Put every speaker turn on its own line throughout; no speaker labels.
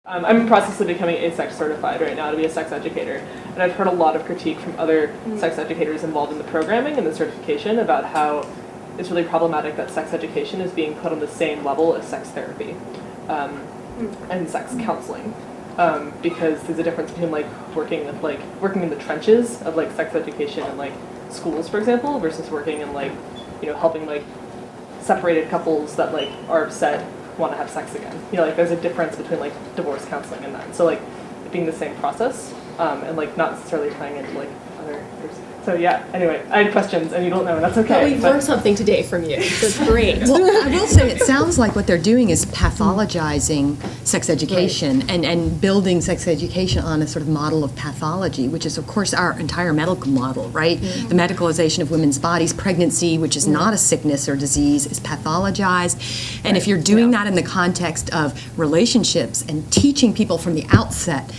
I'm in the process of becoming ASEX certified right now to be a sex educator, and I've heard a lot of critique from other sex educators involved in the programming and the certification about how it's really problematic that sex education is being put on the same level as sex therapy and sex counseling, because there's a difference between working in the trenches of sex education in schools, for example, versus working in helping separated couples that are upset want to have sex again. There's a difference between divorce counseling and that. So it being the same process and not necessarily tying into other. So yeah. Anyway, I had questions and you don't know, and that's okay.
Well, we've learned something today from you. So it's great.
Well, I will say it sounds like what they're doing is pathologizing sex education and building sex education on a sort of model of pathology, which is, of course, our entire medical model, right? The medicalization of women's bodies, pregnancy, which is not a sickness or disease, is pathologized. And if you're doing that in the context of relationships and teaching people from the outset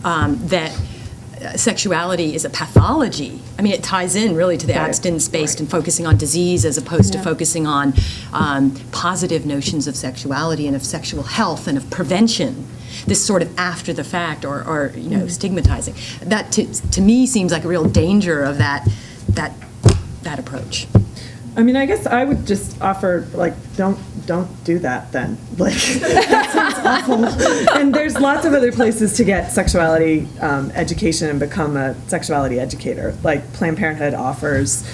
that sexuality is a pathology. I mean, it ties in really to the abstinence-based and focusing on disease as opposed to focusing on positive notions of sexuality and of sexual health and of prevention. This sort of after the fact or stigmatizing. That to me seems like a real danger of that approach.
I mean, I guess I would just offer, don't do that then. That sounds awful. And there's lots of other places to get sexuality education and become a sexuality educator. Planned Parenthood offers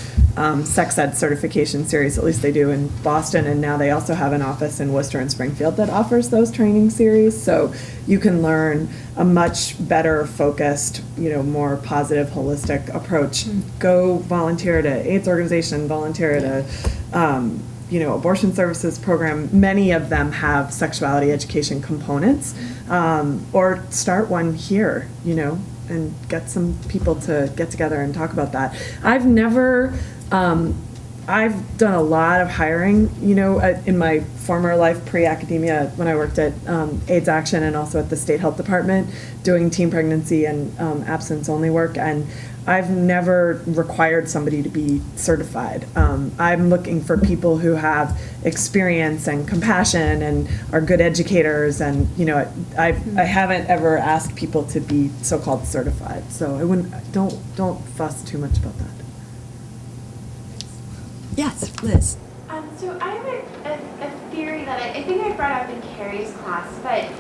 sex ed certification series, at least they do in Boston, and now they also have an office in Worcester and Springfield that offers those training series. So you can learn a much better focused, more positive, holistic approach. Go volunteer at an AIDS organization, volunteer at a abortion services program. Many of them have sexuality education components, or start one here, and get some people to get together and talk about that. I've done a lot of hiring, in my former life pre-academia when I worked at AIDS Action and also at the State Health Department doing teen pregnancy and abstinence-only work, and I've never required somebody to be certified. I'm looking for people who have experience and compassion and are good educators, and I haven't ever asked people to be so-called certified. So don't fuss too much about that.
Yes, Liz.
So I have a theory that I think I brought up in Carrie's class, but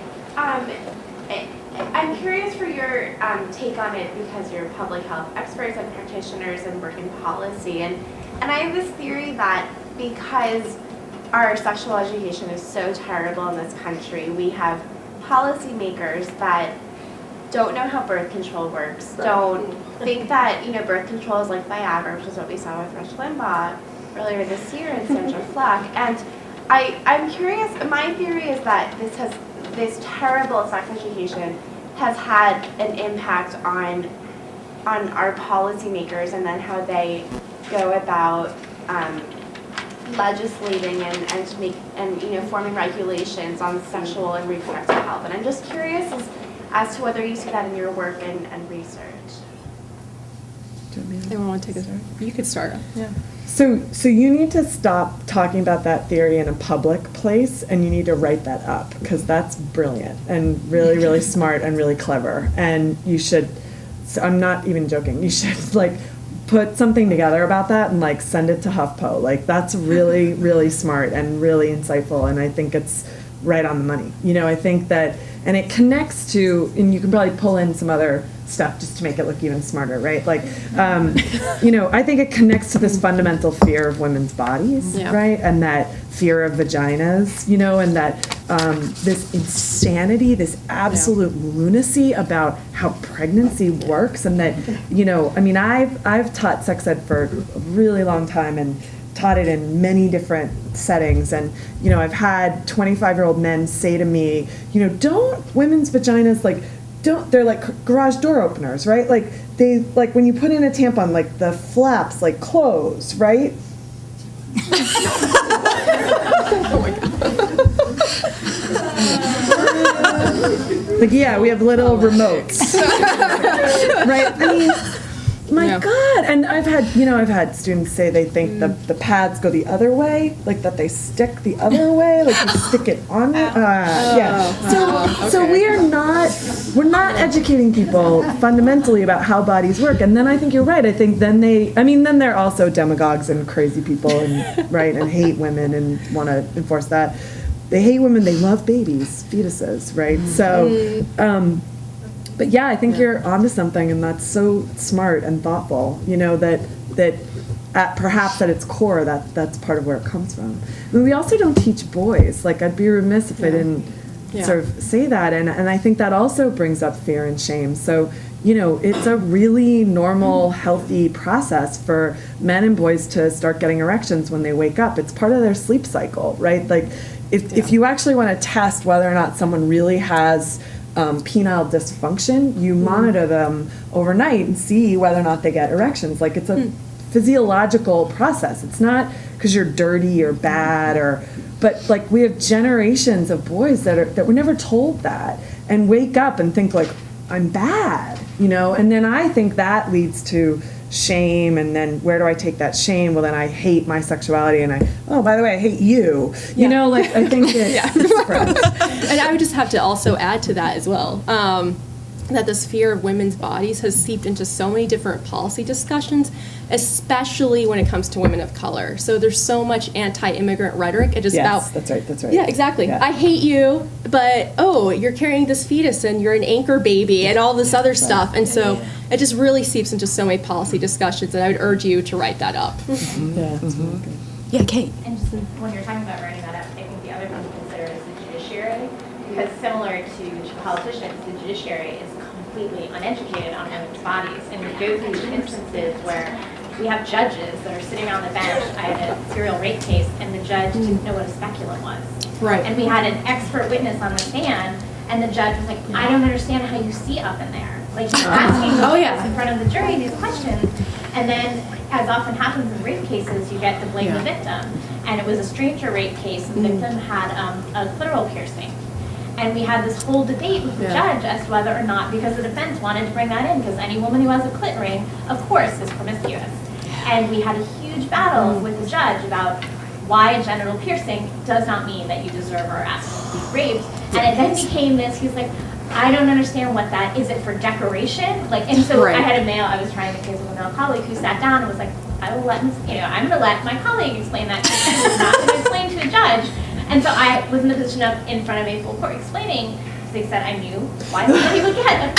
I'm curious for your take on it because you're public health experts and practitioners and work in policy. And I have this theory that because our sexual education is so terrible in this country, we have policymakers that don't know how birth control works, don't think that birth control is like Viagra, which is what we saw with Rush Limbaugh earlier this year and Sandra Fluck. And I'm curious, my theory is that this terrible sex education has had an impact on our policymakers and then how they go about legislating and forming regulations on sexual and reproductive health. And I'm just curious as to whether you see that in your work and research.
Anyone want to take a start? You could start. Yeah.
So you need to stop talking about that theory in a public place, and you need to write that up, because that's brilliant and really, really smart and really clever. And you should, so I'm not even joking, you should put something together about that and send it to HuffPo. That's really, really smart and really insightful, and I think it's right on the money. I think that, and it connects to, and you can probably pull in some other stuff just to make it look even smarter, right? I think it connects to this fundamental fear of women's bodies, right? And that fear of vaginas, and that this insanity, this absolute lunacy about how pregnancy works, and that, I've taught sex ed for a really long time and taught it in many different settings, and I've had 25-year-old men say to me, don't women's vaginas they're like garage door openers, right? They when you put in a tampon, the flaps close, right?
Oh my God.
Yeah, we have little remotes, right? I mean, my God. And I've had students say they think the pads go the other way, that they stick the other way, you stick it on it. So we are not we're not educating people fundamentally about how bodies work. And then I think you're right. I think then then they're also demagogues and crazy people and right and hate women and want to enforce that. They hate women. They love babies, fetuses, right? So, but yeah, I think you're onto something, and that's so smart and thoughtful. You know that perhaps at its core, that's part of where it comes from. I mean, we also don't teach boys. Like, I'd be remiss if I didn't sort of say that, and I think that also brings up fear and shame. So, you know, it's a really normal, healthy process for men and boys to start getting erections when they wake up. It's part of their sleep cycle, right? Like, if you actually want to test whether or not someone really has penile dysfunction, you monitor them overnight and see whether or not they get erections. Like, it's a physiological process. It's not because you're dirty or bad but like we have generations of boys that were never told that and wake up and think like, I'm bad, you know, and then I think that leads to shame, and then where do I take that shame? Well, then I hate my sexuality, and by the way, I hate you. You know, like, I think it spreads.
And I would just have to also add to that as well, that this fear of women's bodies has seeped into so many different policy discussions, especially when it comes to women of color. So there's so much anti-immigrant rhetoric. It is about
that's right.
Yeah, exactly.
Yeah.
I hate you, but you're carrying this fetus and you're an anchor baby and all this other stuff. And so it just really seeps into so many policy discussions, and I would urge you to write that up.
Yeah, that's really good.
Yeah, Kate.
And just when you're talking about writing that up, I think the other thing to consider is the judiciary, because similar to politicians, the judiciary is completely uneducated on women's bodies, and we go through these instances where we have judges that are sitting on the bench. I had a serial rape case, and the judge didn't know what a speculum was.
Right.
And we had an expert witness on the stand, and the judge was like, I don't understand how you see up in there. Like, he's asking in front of the jury these questions, and then, as often happens in rape cases, you get to blame the victim. And it was a stranger rape case, and the victim had a clitoral piercing. And we had this whole debate with the judge as to whether or not, because the defense wanted to bring that in, because any woman who has a clit ring, of course, is promiscuous. And we had a huge battle with the judge about why a genital piercing does not mean that you deserve or ask to be raped. And it then became this, he's like, I don't understand what that is. It for decoration? Like, and so I had a male, I was trying the case with a male colleague who sat down and was like, I will let him, I'm going to let my colleague explain that to me. I was not going to explain to a judge. And so I was in the position of in front of a full court explaining, because they said I knew why somebody would get a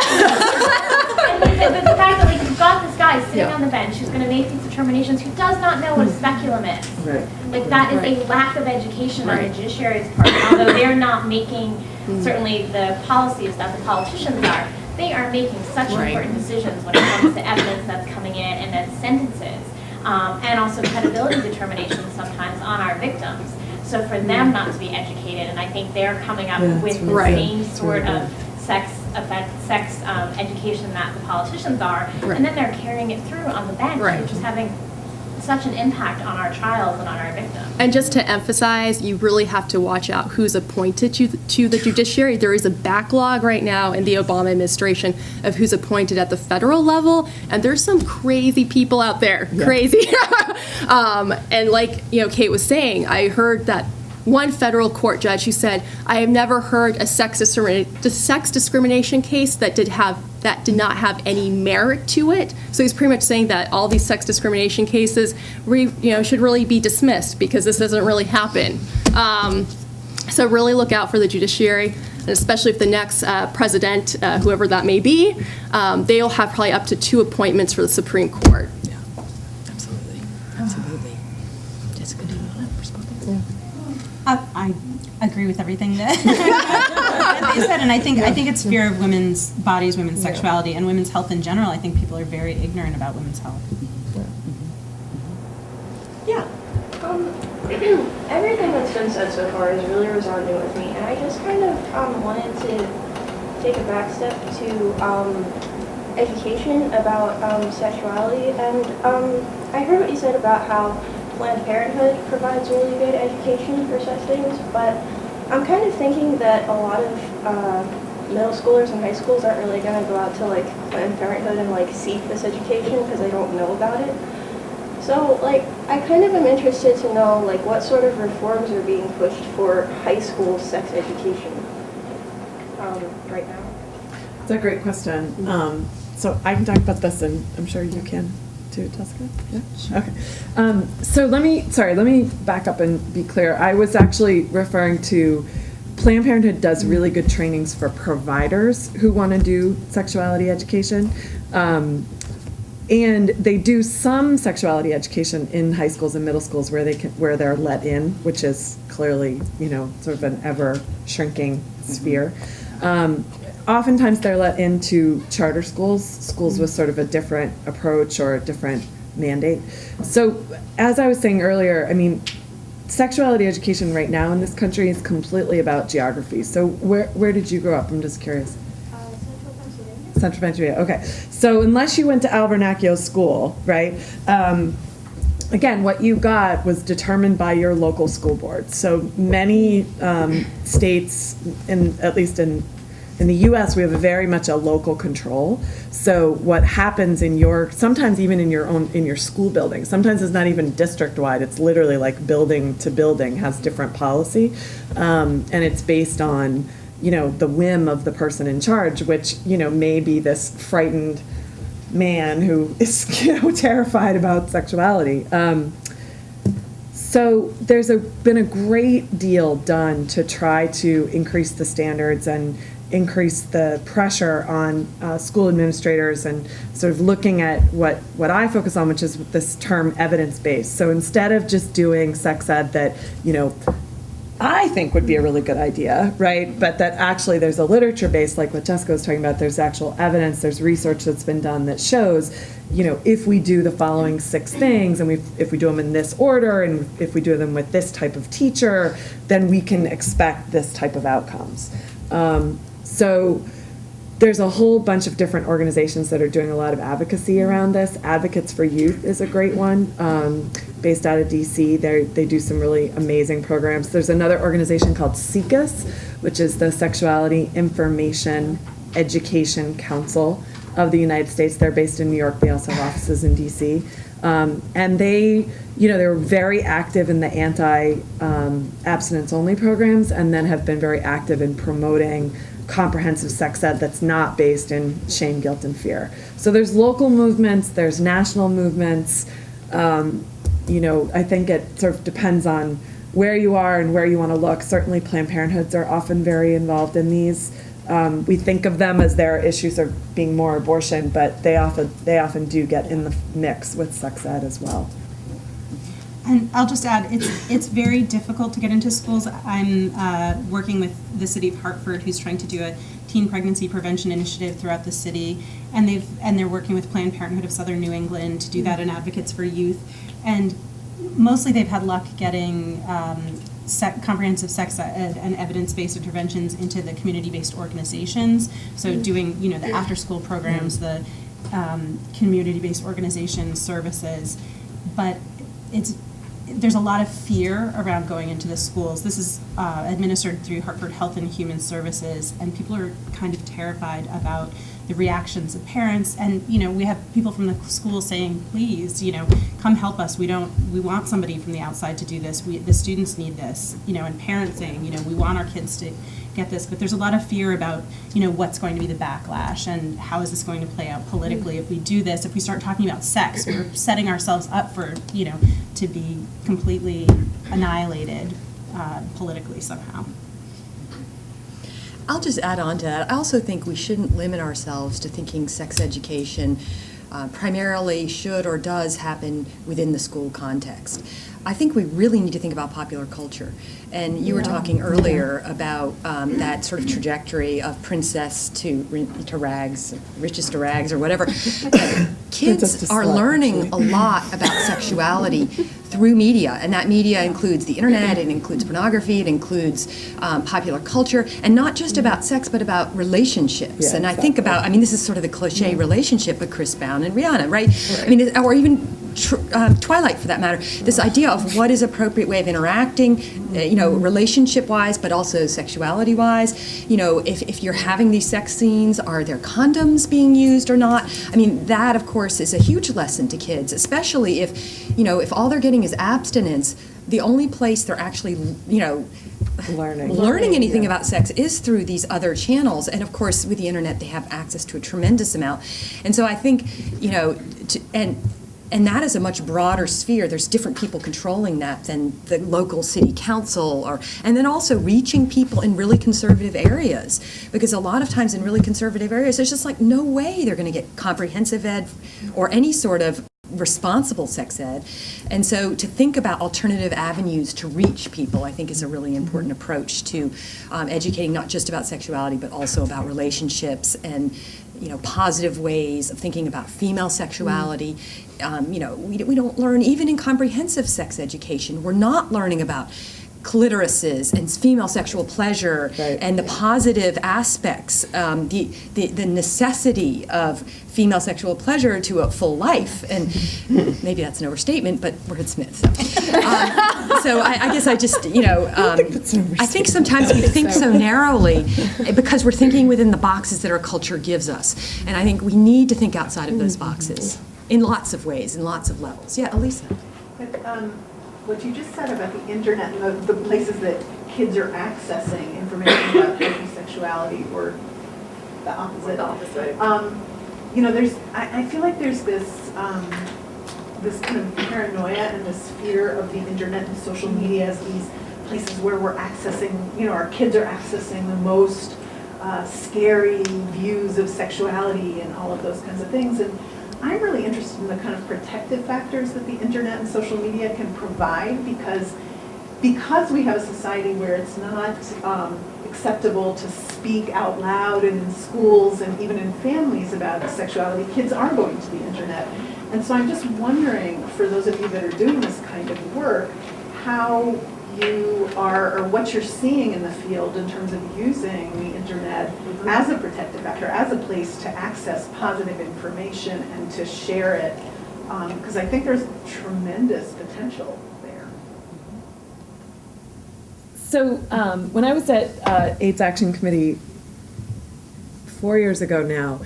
And they said, but the fact that, like, you've got this guy sitting on the bench who's going to make these determinations, who does not know what a speculum is.
Right.
Like, that is a lack of education on the judiciary's part. Although they're not making, certainly the policies that the politicians are, they are making such important decisions when it comes to evidence that's coming in, and then sentences, and also credibility determinations sometimes on our victims. So for them not to be educated, and I think they're coming up with the same sort of sex education that the politicians are, and then they're carrying it through on the bench, which is having such an impact on our trials and on our victims.
And just to emphasize, you really have to watch out who's appointed to the judiciary. There is a backlog right now in the Obama administration of who's appointed at the federal level, and there's some crazy people out there, crazy. And like Kate was saying, I heard that one federal court judge who said, I have never heard a sex discrimination case that did not have any merit to it. So he's pretty much saying that all these sex discrimination cases should really be dismissed because this doesn't really happen. So really look out for the judiciary, and especially if the next president, whoever that may be, they'll have probably up to 2 appointments for the Supreme Court.
Yeah, absolutely. Absolutely. Jessica, do you want to respond? Yeah.
I agree with everything that they said, and I think it's fear of women's bodies, women's sexuality, and women's health in general. I think people are very ignorant about women's health.
Yeah. Everything that's been said so far is really resounding with me, and I just kind of wanted to take a back step to education about sexuality, and I heard what you said about how Planned Parenthood provides really good education for such things, but I'm kind of thinking that a lot of middle schoolers and high schools aren't really going to go out to like Planned Parenthood and like seek this education because they don't know about it. So like I kind of am interested to know like what sort of reforms are being pushed for high school sex education right now.
It's a great question. So I can talk about this, and I'm sure you can too, Jessica. Yeah. Okay. So let me back up and be clear. I was actually referring to Planned Parenthood does really good trainings for providers who want to do sexuality education. And they do some sexuality education in high schools and middle schools where they're let in, which is clearly, sort of an ever shrinking sphere. Oftentimes they're let into charter schools with sort of a different approach or a different mandate. So as I was saying earlier, sexuality education right now in this country is completely about geography. So where did you grow up? I'm just curious. Central Pennsylvania. Okay. So unless you went to Al Vernacchio's school, right? Again, what you got was determined by your local school board. So many states, at least in the U.S., we have very much a local control. So what happens sometimes even in your school building, sometimes it's not even district-wide, it's literally like building to building has different policy. And it's based on, the whim of the person in charge, which, may be this frightened man who is, terrified about sexuality. So there's been a great deal done to try to increase the standards and increase the pressure on school administrators, and sort of looking at what I focus on, which is this term evidence-based. So instead of just doing sex ed that, I think would be a really good idea, right? But that actually there's a literature base, like what Jessica was talking about, there's actual evidence, there's research that's been done that shows, if we do the following 6 things, and if we do them in this order, and if we do them with this type of teacher, then we can expect this type of outcomes. So there's a whole bunch of different organizations that are doing a lot of advocacy around this. Advocates for Youth is a great one, based out of DC. They do some really amazing programs. There's another organization called SIECUS, which is the Sexuality Information Education Council of the United States. They're based in New York. They also have offices in DC. And they're very active in the anti-abstinence only programs, and then have been very active in promoting comprehensive sex ed that's not based in shame, guilt, and fear. So there's local movements, there's national movements. I think it sort of depends on where you are and where you want to look. Certainly Planned Parenthoods are often very involved in these. We think of them as their issues of being more abortion, but they often do get in the mix with sex ed as well.
And I'll just add, it's very difficult to get into schools. I'm working with the city of Hartford, who's trying to do a teen pregnancy prevention initiative throughout the city, and they're working with Planned Parenthood of Southern New England to do that, and Advocates for Youth, and mostly they've had luck getting comprehensive sex ed and evidence-based interventions into the community-based organizations. So doing, the after-school programs, the community-based organization services, but there's a lot of fear around going into the schools. This is administered through Hartford Health and Human Services, and people are kind of terrified about the reactions of parents. And we have people from the school saying, "Please, come help us. We want somebody from the outside to do this. The students need this." And parents saying, "We want our kids to get this." But there's a lot of fear about, what's going to be the backlash and how is this going to play out politically if we do this. If we start talking about sex, we're setting ourselves up for, to be completely annihilated politically somehow.
I'll just add on to that. I also think we shouldn't limit ourselves to thinking sex education primarily should or does happen within the school context. I think we really need to think about popular culture. And you were talking earlier about that sort of trajectory of princess to rags, riches to rags, or whatever. Kids are learning a lot about sexuality through media, and that media includes the internet, it includes pornography, it includes popular culture, and not just about sex, but about relationships.
Yeah,
and I think about, this is sort of the cliche relationship with Chris Brown and Rihanna, right? Or even Twilight, for that matter. This idea of what is appropriate way of interacting, relationship-wise, but also sexuality-wise. If you're having these sex scenes, are there condoms being used or not? That, of course, is a huge lesson to kids, especially if all they're getting is abstinence. The only place they're actually, learning anything about sex is through these other channels. And of course, with the internet, they have access to a tremendous amount. And so I think, and that is a much broader sphere. There's different people controlling that than the local city council, and then also reaching people in really conservative areas. Because a lot of times in really conservative areas, there's just like no way they're going to get comprehensive ed or any sort of responsible sex ed. And so to think about alternative avenues to reach people, I think, is a really important approach to educating not just about sexuality, but also about relationships and positive ways of thinking about female sexuality. We don't learn, even in comprehensive sex education, we're not learning about clitorises and female sexual pleasure and the positive aspects, the necessity of female sexual pleasure to a full life. And maybe that's an overstatement, but we're at Smith. So I guess I just, I think sometimes we think so narrowly because we're thinking within the boxes that our culture gives us. And I think we need to think outside of those boxes in lots of ways, in lots of levels. Yeah, Elisa.
What you just said about the internet and the places that kids are accessing information about healthy sexuality or the opposite. I feel like there's this kind of paranoia and this fear of the internet and social media as these places where we're accessing, our kids are accessing the most scary views of sexuality and all of those kinds of things. And I'm really interested in the kind of protective factors that the internet and social media can provide because we have a society where it's not acceptable to speak out loud and in schools and even in families about sexuality, kids are going to the internet. And so I'm just wondering, for those of you that are doing this kind of work, how you are, or what you're seeing in the field in terms of using the internet as a protective factor, as a place to access positive information and to share it, because I think there's tremendous potential there.
So when I was at AIDS Action Committee 4 years ago now,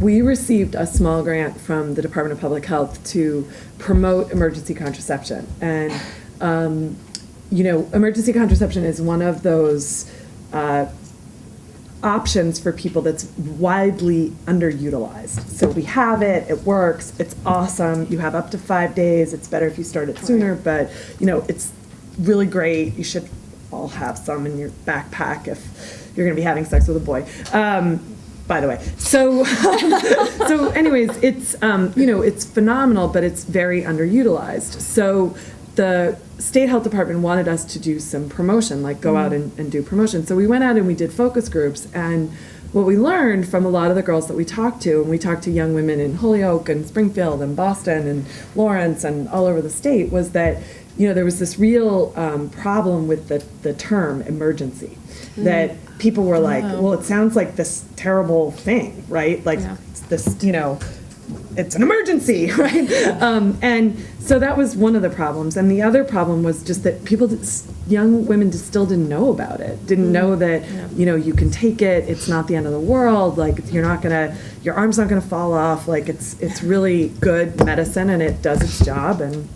we received a small grant from the Department of Public Health to promote emergency contraception. And emergency contraception is one of those options for people that's widely underutilized. So we have it, it works, it's awesome. You have up to 5 days. It's better if you start it sooner, but it's really great. You should all have some in your backpack if you're going to be having sex with a boy. By the way, so anyways, it's it's phenomenal, but it's very underutilized. So the state health department wanted us to do some promotion, like go out and do promotion. So we went out and we did focus groups, and what we learned from a lot of the girls that we talked to, and we talked to young women in Holyoke and Springfield and Boston and Lawrence and all over the state, was that there was this real problem with the term emergency, that people were like, well, it sounds like this terrible thing, right? Like this, it's an emergency, right? And so that was one of the problems. And the other problem was just that young women just still didn't know about it, didn't know that, you can take it, it's not the end of the world, like your arm's not gonna fall off, like it's really good medicine and it does its job, and,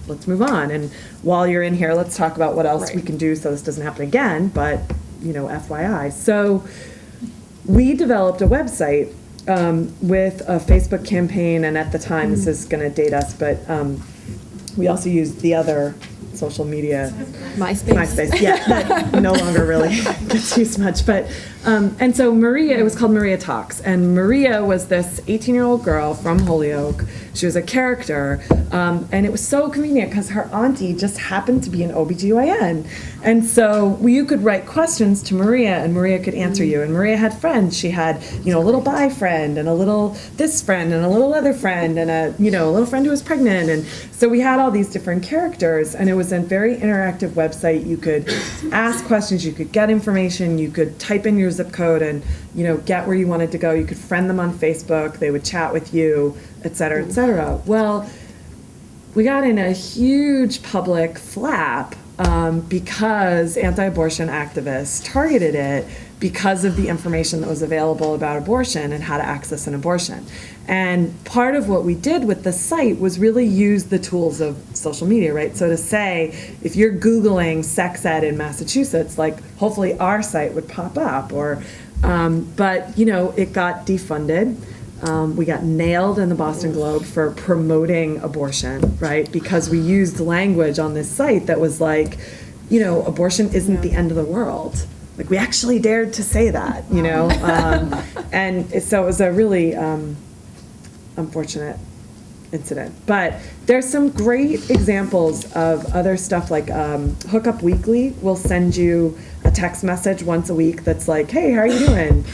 let's move on. And while you're in here, let's talk about what else we can do so this doesn't happen again, but, FYI. So we developed a website with a Facebook campaign, and at the time, this is going to date us, but we also used the other social media. MySpace, yeah, that no longer really gets used much. But, and so Maria, it was called Maria Talks, and Maria was this 18-year-old girl from Holyoke. She was a character, and it was so convenient because her auntie just happened to be an OBGYN. And so you could write questions to Maria, and Maria could answer you. And Maria had friends. She had, a little bi friend, and a little this friend, and a little other friend, and a little friend who was pregnant. And so we had all these different characters, and it was a very interactive website. You could ask questions, you could get information, you could type in your zip code and, get where you wanted to go. You could friend them on Facebook. They would chat with you, et cetera, et cetera. Well, we got in a huge public flap because anti-abortion activists targeted it because of the information that was available about abortion and how to access an abortion. And part of what we did with the site was really use the tools of social media, right? So to say, if you're Googling sex ed in Massachusetts, like hopefully our site would pop up, or, but it got defunded. We got nailed in the Boston Globe for promoting abortion, right? Because we used language on this site that was like, abortion isn't the end of the world. Like, we actually dared to say that, and so it was a really unfortunate incident. But there's some great examples of other stuff, like Hookup Weekly will send you a text message once a week that's like, hey, how are you doing?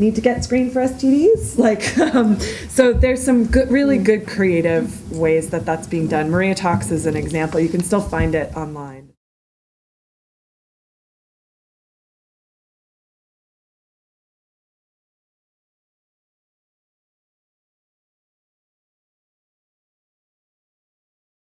Need to get screened for STDs? Like, so there's some good, really good creative ways that that's being done. Maria Talks is an example. You can still find it online.